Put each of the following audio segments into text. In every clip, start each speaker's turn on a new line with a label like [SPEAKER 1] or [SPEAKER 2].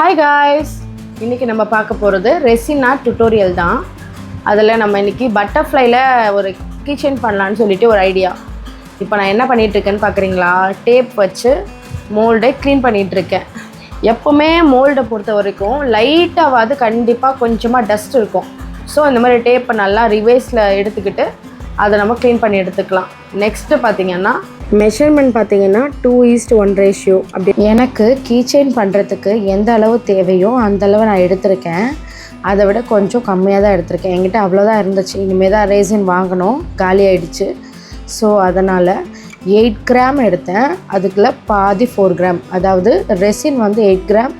[SPEAKER 1] Hi guys, இன்றைக்கி நம்ம பார்க்க போகிறது ரெசின் ஆர்ட் டுட்டோரியல் தான். அதில் நம்ம இன்றைக்கி பட்டர்ஃப்ளைல ஒரு கீச்செயின் பண்ணலான்னு சொல்லிட்டு ஒரு ஐடியா. இப்போ நான் என்ன பண்ணிகிட்ருக்கேன்னு பார்க்குறீங்களா? டேப் வச்சு மோல்டை க்ளீன் பண்ணிகிட்ருக்கேன். எப்போவுமே மோல்டை பொறுத்த வரைக்கும் லைட்டாவது கண்டிப்பாக கொஞ்சமாக டஸ்ட் இருக்கும். ஸோ இந்த மாதிரி டேப்பை நல்லா ரிவைஸில் எடுத்துக்கிட்டு அதை நம்ம க்ளீன் பண்ணி எடுத்துக்கலாம். நெக்ஸ்ட்டு பார்த்திங்கன்னா மெஷர்மெண்ட் பார்த்திங்கன்னா 2:1 ரேஷியோ. அப்படி எனக்கு கீச்செயின் பண்ணுறதுக்கு எந்த அளவு தேவையோ அந்தளவு நான் எடுத்திருக்கேன். அதை விட கொஞ்சம் கம்மியாக தான் எடுத்திருக்கேன். என்கிட்ட அவ்வளோதான் இருந்துச்சு. இனிமேல் தான் ரெசின் வாங்கணும், காலி ஆகிடுச்சு. ஸோ அதனால் 8 கிராம் எடுத்தேன். அதுக்குள்ளே பாதி 4 கிராம், அதாவது ரெசின் வந்து 8 கிராம்,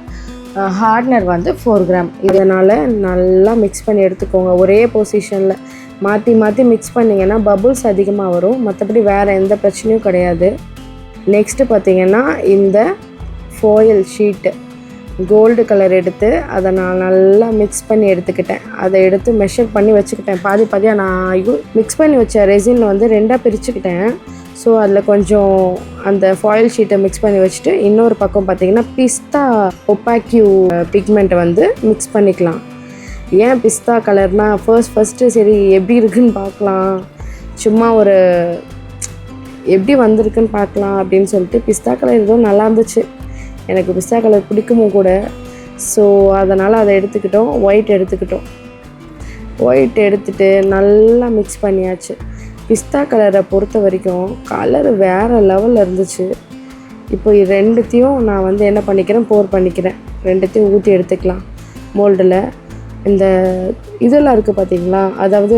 [SPEAKER 1] ஹார்ட்னர் வந்து 4 கிராம். இதனால் நல்லா மிக்ஸ் பண்ணி எடுத்துக்கோங்க. ஒரே பொசிஷனில் மாற்றி மாற்றி மிக்ஸ் பண்ணிங்கன்னா பபுள்ஸ் அதிகமாக வரும். மற்றபடி வேறு எந்த பிரச்சனையும் கிடையாது. நெக்ஸ்ட்டு பார்த்திங்கன்னா இந்த ஃபாயில் ஷீட்டு கோல்டு கலர் எடுத்து அதை நான் நல்லா மிக்ஸ் பண்ணி எடுத்துக்கிட்டேன். அதை எடுத்து மெஷர் பண்ணி வச்சுக்கிட்டேன். பாதி பாதியாக நான் மிக்ஸ் பண்ணி வச்ச ரெசின் வந்து 2ஆக பிரிச்சுக்கிட்டேன். ஸோ அதில் கொஞ்சம் அந்த ஃபாயில் ஷீட்டை மிக்ஸ் பண்ணி வச்சுட்டு இன்னொரு பக்கம் பார்த்திங்கன்னா பிஸ்தா ஒப்பாக்யூ பிக்மெண்ட்டை வந்து மிக்ஸ் பண்ணிக்கலாம். ஏன் பிஸ்தா கலர்னால் ஃபர்ஸ்ட்டு சரி எப்படி இருக்குதுன்னு பார்க்கலாம், சும்மா ஒரு எப்படி வந்திருக்குன்னு பார்க்கலாம் அப்படின்னு சொல்லிட்டு பிஸ்தா கலர் எதுவும் நல்லா இருந்துச்சு. எனக்கு பிஸ்தா கலர் பிடிக்குமோ கூட. ஸோ அதனால் அதை எடுத்துக்கிட்டோம். ஒயிட் எடுத்துகிட்டு நல்லா மிக்ஸ் பண்ணியாச்சு. பிஸ்தா கலரை பொறுத்த வரைக்கும் கலர் வேறு லெவலில் இருந்துச்சு. இப்போ இது ரெண்டுத்தையும் நான் வந்து என்ன பண்ணிக்கிறேன், போர் பண்ணிக்கிறேன். ரெண்டுத்தையும் ஊற்றி எடுத்துக்கலாம் மோல்டில். இந்த இதெல்லாம் இருக்குது பார்த்திங்களா, அதாவது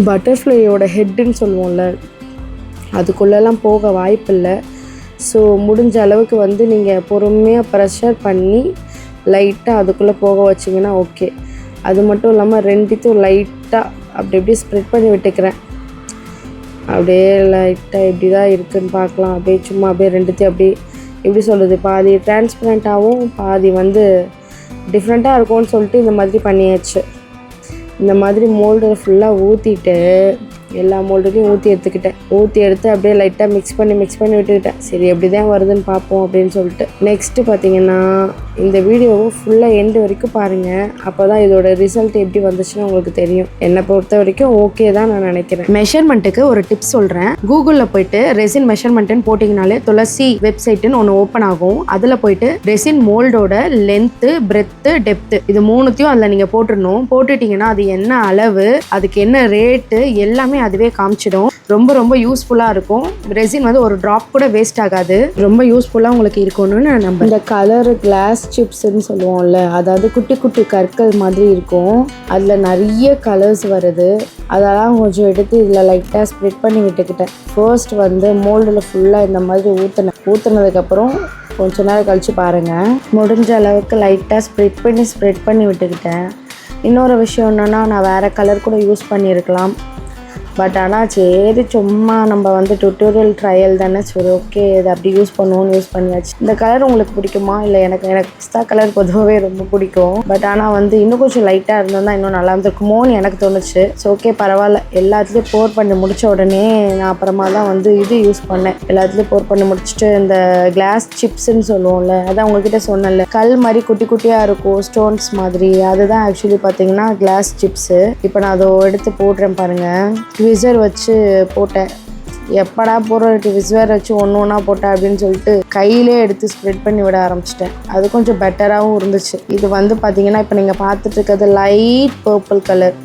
[SPEAKER 1] பட்டர்ஃப்ளையோட ஹெட்டுன்னு சொல்லுவோம்ல, அதுக்குள்ளெல்லாம் போக வாய்ப்பில்லை. ஸோ முடிஞ்ச அளவுக்கு வந்து நீங்கள் பொறுமையாக ப்ரெஷர் பண்ணி லைட்டாக அதுக்குள்ளே போக வச்சிங்கன்னா ஓகே. அது மட்டும் இல்லாமல் ரெண்டுத்தையும் லைட்டாக அப்படி இப்படி ஸ்ப்ரெட் பண்ணி விட்டுக்கிறேன். அப்படியே லைட்டாக எப்படி தான் இருக்குதுன்னு பார்க்கலாம். அப்படியே சும்மா அப்படியே ரெண்டுத்தையும் அப்படியே எப்படி சொல்கிறது, பாதி டிரான்ஸ்பரண்ட்டாகவும் பாதி வந்து டிஃப்ரெண்ட்டாக இருக்கும்னு சொல்லிட்டு இந்த மாதிரி பண்ணியாச்சு. இந்த மாதிரி மோல்டில் ஃபுல்லாக ஊற்றிட்டு எல்லா மோல்டுலையும் ஊற்றி எடுத்து அப்படியே லைட்டாக மிக்ஸ் பண்ணி விட்டுக்கிட்டேன். சரி எப்படி தான் வருதுன்னு பார்ப்போம் அப்படின்னு சொல்லிட்டு. நெக்ஸ்ட்டு பார்த்திங்கன்னா இந்த வீடியோவை ஃபுல்லாக எண்டு வரைக்கும் பாருங்கள். அப்போ தான் இதோட ரிசல்ட் எப்படி வந்துச்சுன்னு உங்களுக்கு தெரியும். என்னை பொறுத்த வரைக்கும் ஓகே தான் நான் நினைக்கிறேன். மெஷர்மெண்ட்டுக்கு ஒரு டிப்ஸ் சொல்கிறேன். கூகுளில் போயிட்டு ரெசின் மெஷர்மெண்ட்டுன்னு போட்டிங்கனாலே துளசி வெப்சைட்டுன்னு ஒன்று ஓப்பன் ஆகும். அதில் போயிட்டு ரெசின் மோல்டோட லென்த்து, பிரெத்து, டெப்த்து இது மூணுத்தையும் அதில் நீங்கள் போட்டுடணும். போட்டுட்டிங்கன்னா அது என்ன அளவு, அதுக்கு என்ன ரேட்டு எல்லாமே அதுவே காமிச்சிடும். ரொம்ப யூஸ்ஃபுல்லாக இருக்கும். ரெசின் வந்து ஒரு ட்ராப் கூட வேஸ்ட் ஆகாது. ரொம்ப யூஸ்ஃபுல்லாக உங்களுக்கு இருக்கணும்னு நான் நம்புறேன். இந்த கலர் கிளாஸ் சிப்ஸ்ன்னு சொல்லுவோம்ல, அதாவது குட்டி குட்டி கற்கள் மாதிரி இருக்கும். அதில் நிறைய கலர்ஸ் வருது. அதெல்லாம் கொஞ்சம் எடுத்து இதில் லைட்டாக ஸ்ப்ரெட் பண்ணி விட்டுக்கிட்டேன். ஃபர்ஸ்ட் வந்து மோல்டில் ஃபுல்லாக இந்த மாதிரி ஊற்றுனதுக்கப்புறம் கொஞ்ச நேரம் கழித்து பாருங்கள். முடிஞ்ச அளவுக்கு லைட்டாக ஸ்ப்ரெட் பண்ணி விட்டுக்கிட்டேன். இன்னொரு விஷயம் என்னென்னா, நான் வேறு கலர் கூட யூஸ் பண்ணியிருக்கலாம். பட் ஆனால் சரி சும்மா நம்ம வந்து டுட்டோரியல் ட்ரையல் தானே, சரி ஓகே இது அப்படி யூஸ் பண்ணியாச்சு. இந்த கலர் உங்களுக்கு பிடிக்குமா? இல்லை எனக்கு பிஸ்தா கலர் பொதுவாகவே ரொம்ப பிடிக்கும். பட் ஆனால் வந்து இன்னும் கொஞ்சம் லைட்டாக இருந்ததுன்னா இன்னும் நல்லா இருந்திருக்குமோன்னு எனக்கு தோணுச்சு. ஸோ ஓகே பரவாயில்ல. எல்லாத்துலேயும் போர் பண்ணி முடித்த உடனே நான் அப்புறமா தான் வந்து இது யூஸ் பண்ணேன். எல்லாத்துலேயும் போர் பண்ணி முடிச்சுட்டு இந்த கிளாஸ் சிப்ஸ்ன்னு சொல்லுவோம்ல, அதான் உங்ககிட்ட சொன்னேன்ல, கல் மாதிரி குட்டி குட்டியாக இருக்கும், ஸ்டோன்ஸ் மாதிரி, அதுதான் ஆக்சுவலி பார்த்தீங்கன்னா கிளாஸ் சிப்ஸு. இப்போ நான் அதை எடுத்து போடுறேன் பாருங்கள். விஸ்வர் வச்சு போட்டேன். எப்படா போடுறதுக்கு விஸ்வர் வச்சு ஒன்றா போட்டேன் அப்படின்னு சொல்லிட்டு கையிலே எடுத்து ஸ்ப்ரெட் பண்ணி விட ஆரம்பிச்சிட்டேன். அது கொஞ்சம் பெட்டராகவும் இருந்துச்சு. இது வந்து பார்த்தீங்கன்னா இப்போ நீங்கள் பார்த்துட்டு இருக்கிறது லைட் பர்பிள் கலர்,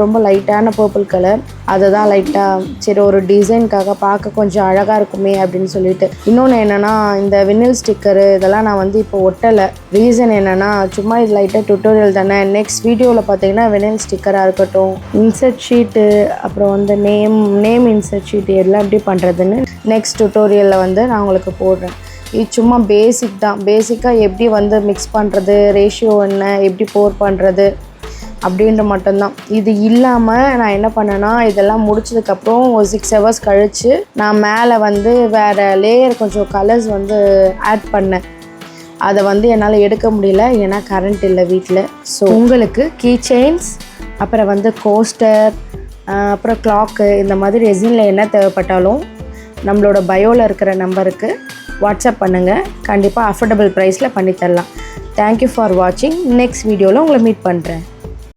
[SPEAKER 1] ரொம்ப லைட்டான பர்பிள் கலர். அதை தான் லைட்டாக சரி ஒரு டிசைனுக்காக பார்க்க கொஞ்சம் அழகாக இருக்குமே அப்படின்னு சொல்லிட்டு. இன்னொன்று என்னென்னா, இந்த வினில் ஸ்டிக்கரு இதெல்லாம் நான் வந்து இப்போ ஒட்டலை. ரீசன் என்னென்னா, சும்மா இது லைட்டாக டுட்டோரியல் தானே. நெக்ஸ்ட் வீடியோவில் பார்த்தீங்கன்னா வினில் ஸ்டிக்கராக இருக்கட்டும், இன்சர்ட் ஷீட்டு, அப்புறம் வந்து நேம் இன்சர்ட் ஷீட்டு எல்லாம் எப்படி பண்ணுறதுன்னு நெக்ஸ்ட் டுட்டோரியலில் வந்து நான் உங்களுக்கு போடுறேன். இது சும்மா பேசிக் தான். பேசிக்காக எப்படி வந்து மிக்ஸ் பண்ணுறது, ரேஷியோ என்ன, எப்படி போர் பண்ணுறது அப்படின்ற மட்டும்தான். இது இல்லாமல் நான் என்ன பண்ணேன்னா, இதெல்லாம் முடிச்சதுக்கப்புறம் ஒரு 6 hours கழித்து நான் மேலே வந்து வேறு லேயர் கொஞ்சம் கலர்ஸ் வந்து ஆட் பண்ணேன். அதை வந்து என்னால் எடுக்க முடியல, ஏன்னா கரண்ட் இல்லை வீட்டில். ஸோ உங்களுக்கு கீ செயின்ஸ், அப்புறம் வந்து கோஸ்டர், அப்புறம் கிளாக்கு, இந்த மாதிரி ரெசினில் என்ன தேவைப்பட்டாலும் நம்மளோட பயோவில் இருக்கிற நம்பருக்கு வாட்ஸ்அப் பண்ணுங்கள். கண்டிப்பாக அஃபோர்டபுள் ப்ரைஸில் பண்ணித்தரலாம். தேங்க்யூ ஃபார் வாட்சிங். நெக்ஸ்ட் வீடியோவில் உங்களை மீட் பண்ணுறேன்.